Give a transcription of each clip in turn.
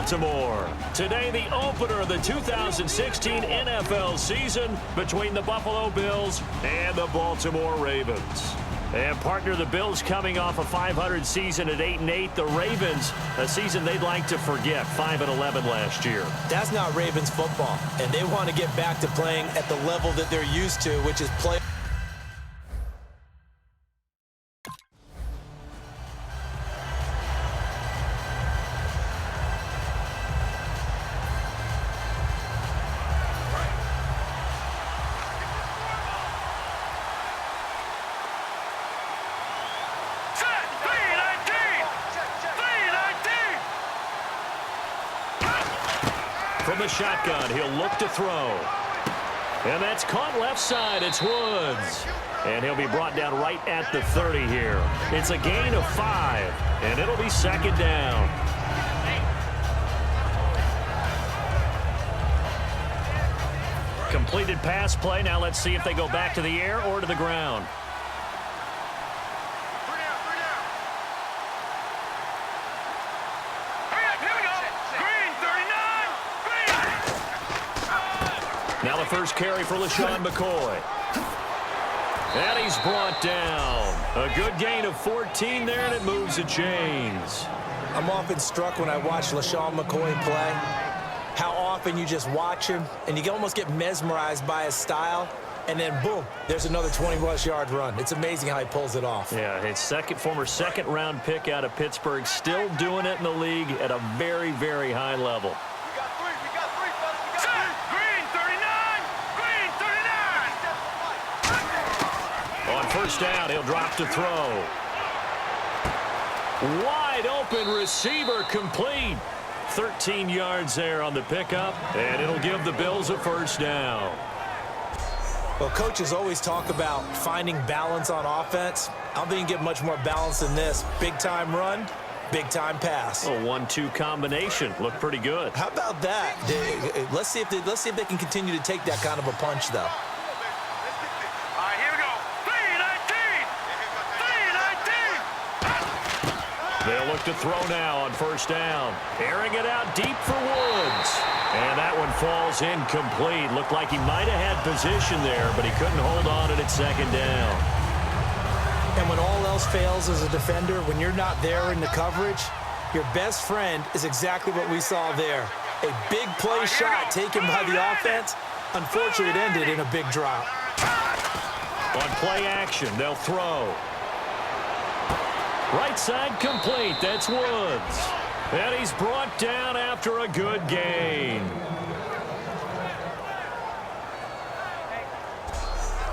Baltimore. Today, the opener of the 2016 NFL season between the Buffalo Bills and the Baltimore Ravens. And partner, the Bills coming off a 500 season at 8-8. The Ravens, a season they'd like to forget, 5-11 last year. That's not Ravens football, and they want to get back to playing at the level that they're used to, which is play. From the shotgun, he'll look to throw. And that's caught left side. It's Woods. And he'll be brought down right at the 30 here. It's a gain of 5, and it'll be second down. Completed pass play. Now let's see if they go back to the air or to the ground. Now the first carry for LaShawn McCoy. And he's brought down. A good gain of 14 there, and it moves the chains. I'm often struck when I watch LaShawn McCoy play, how often you just watch him, and you almost get mesmerized by his style, and then, boom, there's another 20-plus yard run. It's amazing how he pulls it off. Yeah, his former second-round pick out of Pittsburgh, still doing it in the league at a very, very high level. First down, he'll drop to throw. Wide open receiver, complete. 13 yards there on the pickup, and it'll give the Bills a first down. Well, coaches always talk about finding balance on offense. I don't think you can get much more balance than this. Big-time run, big-time pass. A 1-2 combination. Looked pretty good. How about that? Let's see if they can continue to take that kind of a punch, though. They'll look to throw now on first down. Airing it out deep for Woods. And that one falls incomplete. Looked like he might have had position there, but he couldn't hold on at second down. And when all else fails as a defender, when you're not there in the coverage, your best friend is exactly what we saw there. A big play shot taken by the offense. Unfortunately, it ended in a big drop. On play action, they'll throw. Right side complete. That's Woods. And he's brought down after a good gain.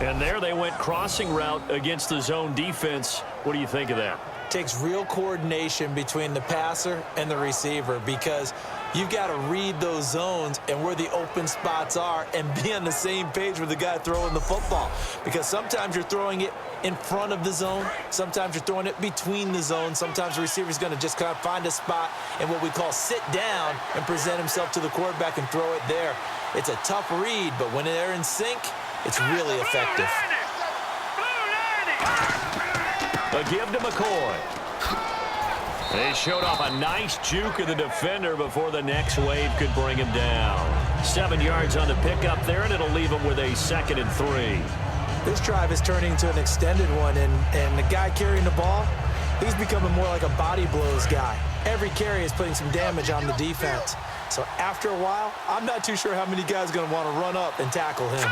And there they went crossing route against the zone defense. What do you think of that? Takes real coordination between the passer and the receiver, because you've got to read those zones and where the open spots are and be on the same page with the guy throwing the football. Because sometimes you're throwing it in front of the zone. Sometimes you're throwing it between the zones. Sometimes the receiver's going to just kind of find a spot and what we call sit down and present himself to the quarterback and throw it there. It's a tough read, but when they're in sync, it's really effective. A give to McCoy. They showed off a nice juke of the defender before the next wave could bring him down. 7 yards on the pickup there, and it'll leave him with a 2nd and 3. This drive is turning into an extended one, and the guy carrying the ball, he's becoming more like a body blows guy. Every carry is putting some damage on the defense. So after a while, I'm not too sure how many guys are going to want to run up and tackle him.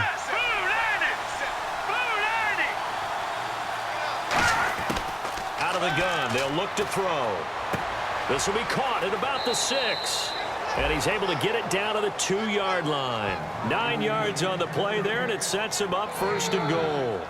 Out of the gun, they'll look to throw. This will be caught at about the 6. And he's able to get it down to the 2-yard line. 9 yards on the play there, and it sets him up 1st and goal.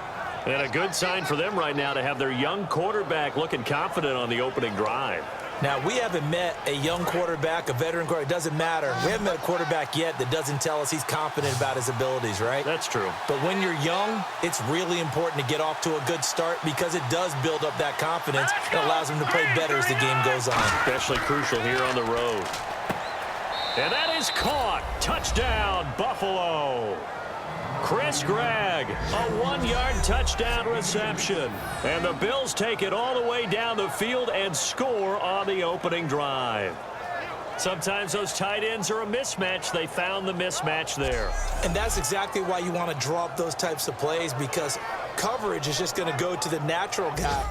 And a good sign for them right now to have their young quarterback looking confident on the opening drive. Now, we haven't met a young quarterback, a veteran quarterback. It doesn't matter. We haven't met a quarterback yet that doesn't tell us he's confident about his abilities, right? That's true. But when you're young, it's really important to get off to a good start, because it does build up that confidence. It allows him to play better as the game goes on. Especially crucial here on the road. And that is caught. Touchdown, Buffalo. Chris Gregg, a 1-yard touchdown reception. And the Bills take it all the way down the field and score on the opening drive. Sometimes those tight ends are a mismatch. They found the mismatch there. And that's exactly why you want to draw up those types of plays, because coverage is just going to go to the natural guy.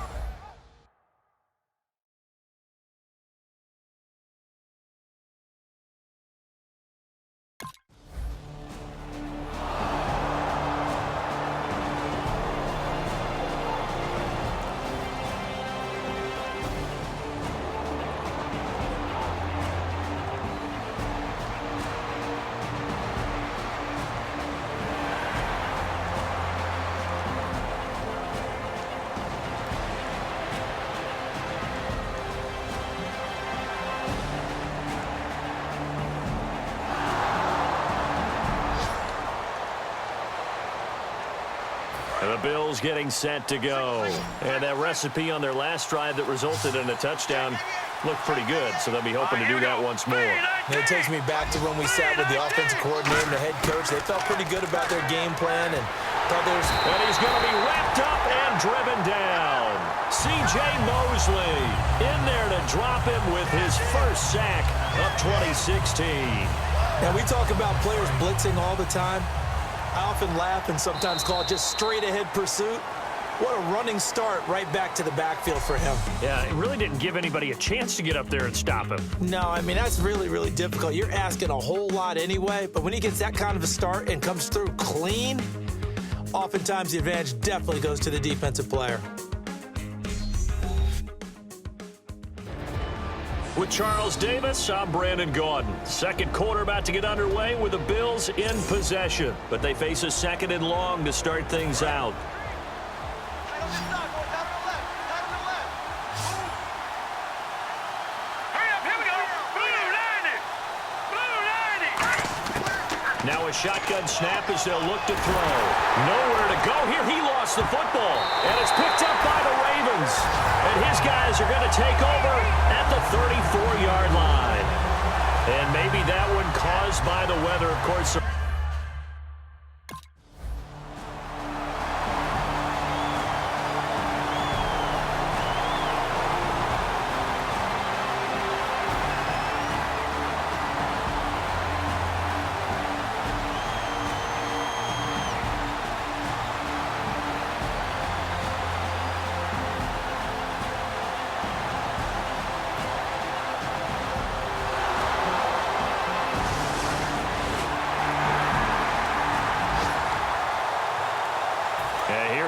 And the Bills getting set to go. And that recipe on their last drive that resulted in a touchdown looked pretty good, so they'll be hoping to do that once more. And it takes me back to when we sat with the offensive coordinator and the head coach. They felt pretty good about their game plan and thought there's... And he's going to be wrapped up and driven down. C.J. Mosley in there to drop him with his first sack of 2016. Now, we talk about players blitzing all the time. I often laugh and sometimes call it just straight-ahead pursuit. What a running start right back to the backfield for him. Yeah, it really didn't give anybody a chance to get up there and stop him. No, I mean, that's really, really difficult. You're asking a whole lot anyway, but when he gets that kind of a start and comes through clean, oftentimes the advantage definitely goes to the defensive player. With Charles Davis, I'm Brandon Gaudin. Second quarter about to get underway with the Bills in possession. But they face a second and long to start things out. Now a shotgun snap as they'll look to throw. Nowhere to go here. He lost the football. And it's picked up by the Ravens. And his guys are going to take over at the 34-yard line. And maybe that one caused by the weather, of course.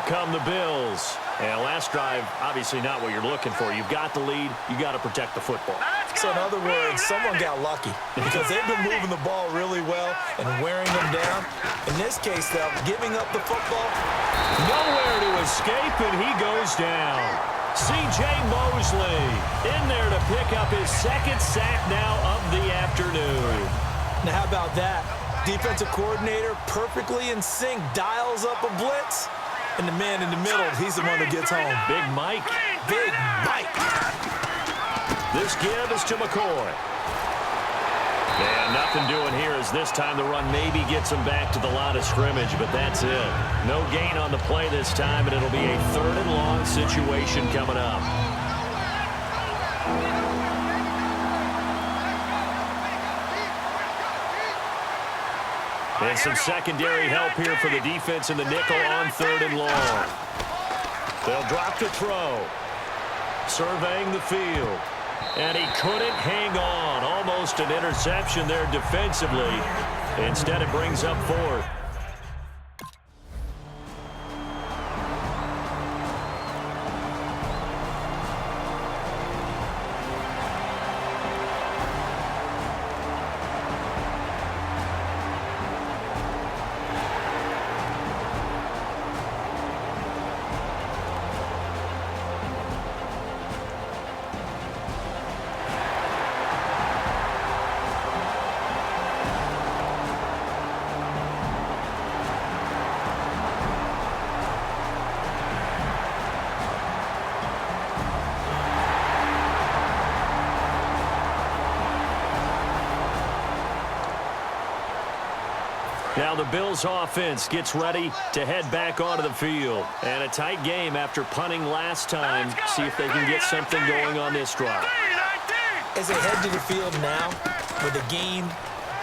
Come the Bills. And last drive, obviously not what you're looking for. You've got the lead. You got to protect the football. So in other words, someone got lucky because they've been moving the ball really well and wearing them down. In this case, though, giving up the football. Nowhere to escape, and he goes down. C.J. Mosley in there to pick up his second sack now of the afternoon. Now, how about that? Defensive coordinator perfectly in sync, dials up a blitz. And the man in the middle, he's the one that gets home. Big Mike. Big Mike. This give is to McCoy. And nothing doing here as this time the run maybe gets him back to the line of scrimmage, but that's it. No gain on the play this time, and it'll be a third and long situation coming up. And some secondary help here for the defense in the nickel on third and long. They'll drop to throw. Surveying the field. And he couldn't hang on. Almost an interception there defensively. Instead, it brings up fourth. Now the Bills offense gets ready to head back onto the field. And a tight game after punting last time. See if they can get something going on this drive. As they head to the field now, with the game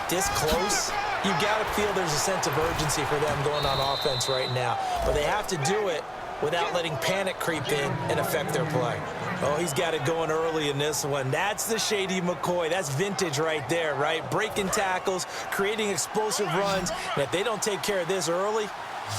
this close, you got to feel there's a sense of urgency for them going on offense right now. But they have to do it without letting panic creep in and affect their play. Oh, he's got it going early in this one. That's the Shady McCoy. That's vintage right there, right? Breaking tackles, creating explosive runs. And if they don't take care of this early,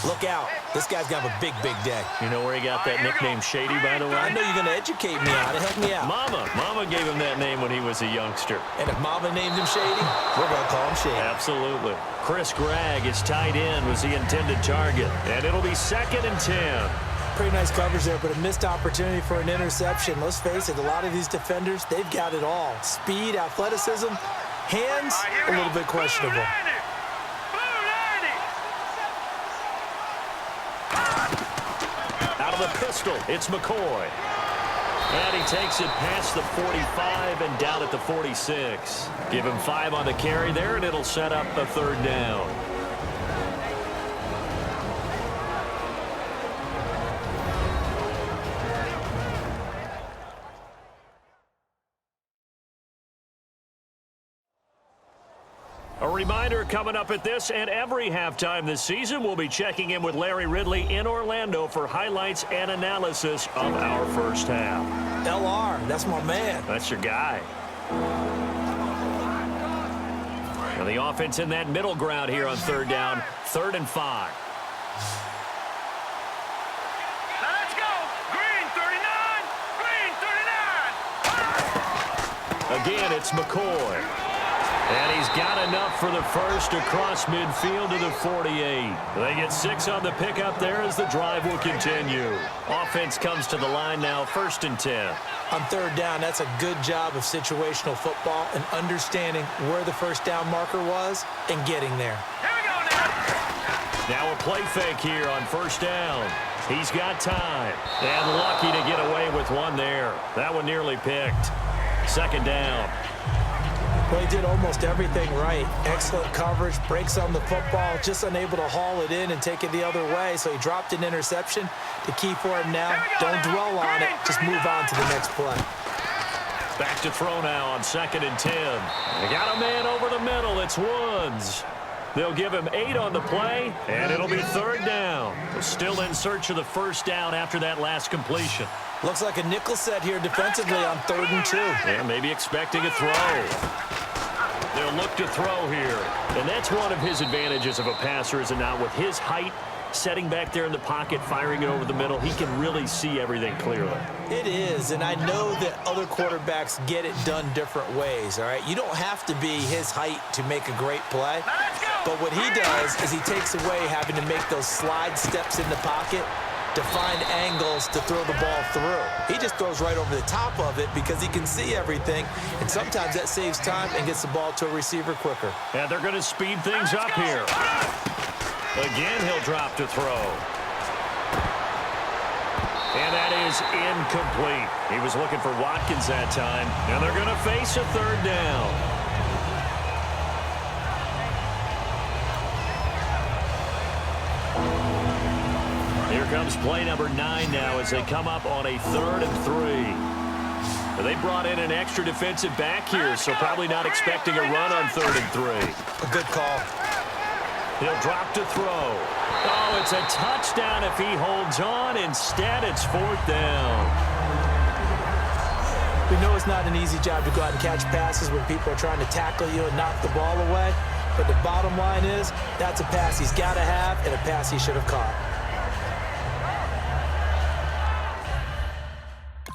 look out. This guy's going to have a big, big day. You know where he got that nickname Shady, by the way? I know you're going to educate me on it. Help me out. Mama gave him that name when he was a youngster. And if Mama named him Shady, we're going to call him Shady. Absolutely. Chris Gregg, his tight end, was the intended target. And it'll be 2nd and 10. Pretty nice coverage there, but a missed opportunity for an interception. Let's face it, a lot of these defenders, they've got it all. Speed, athleticism, hands, a little bit questionable. Out of the pistol, it's McCoy. And he takes it past the 45 and down at the 46. Give him 5 on the carry there, and it'll set up the 3rd down. A reminder coming up at this and every halftime this season, we'll be checking in with Larry Ridley in Orlando for highlights and analysis of our first half. LR, that's my man. That's your guy. Now the offense in that middle ground here on 3rd down, 3rd and 5. Let's go. Green 39. Green 39. Again, it's McCoy. And he's got enough for the first across midfield to the 48. They get 6 on the pickup there as the drive will continue. Offense comes to the line now, 1st and 10. On 3rd down, that's a good job of situational football and understanding where the first down marker was and getting there. Here we go now. Now a play fake here on 1st down. He's got time. And lucky to get away with one there. That one nearly picked. 2nd down. Well, he did almost everything right. Excellent coverage, breaks on the football, just unable to haul it in and take it the other way. So he dropped an interception. The key for him now, don't dwell on it. Just move on to the next play. Back to throw now on 2nd and 10. They got a man over the middle. It's Woods. They'll give him 8 on the play, and it'll be 3rd down. They're still in search of the first down after that last completion. Looks like a nickel set here defensively on 3rd and 2. Yeah, maybe expecting a throw. They'll look to throw here. And that's one of his advantages of a passer, is it not? With his height, setting back there in the pocket, firing it over the middle, he can really see everything clearly. It is, and I know that other quarterbacks get it done different ways, all right? You don't have to be his height to make a great play. But what he does is he takes away having to make those slide steps in the pocket to find angles to throw the ball through. He just throws right over the top of it because he can see everything, and sometimes that saves time and gets the ball to a receiver quicker. And they're going to speed things up here. Again, he'll drop to throw. And that is incomplete. He was looking for Watkins that time, and they're going to face a 3rd down. Here comes play number 9 now as they come up on a 3rd and 3. They brought in an extra defensive back here, so probably not expecting a run on 3rd and 3. A good call. He'll drop to throw. Oh, it's a touchdown if he holds on. Instead, it's 4th down. We know it's not an easy job to go out and catch passes when people are trying to tackle you and knock the ball away. But the bottom line is, that's a pass he's got to have and a pass he should have caught.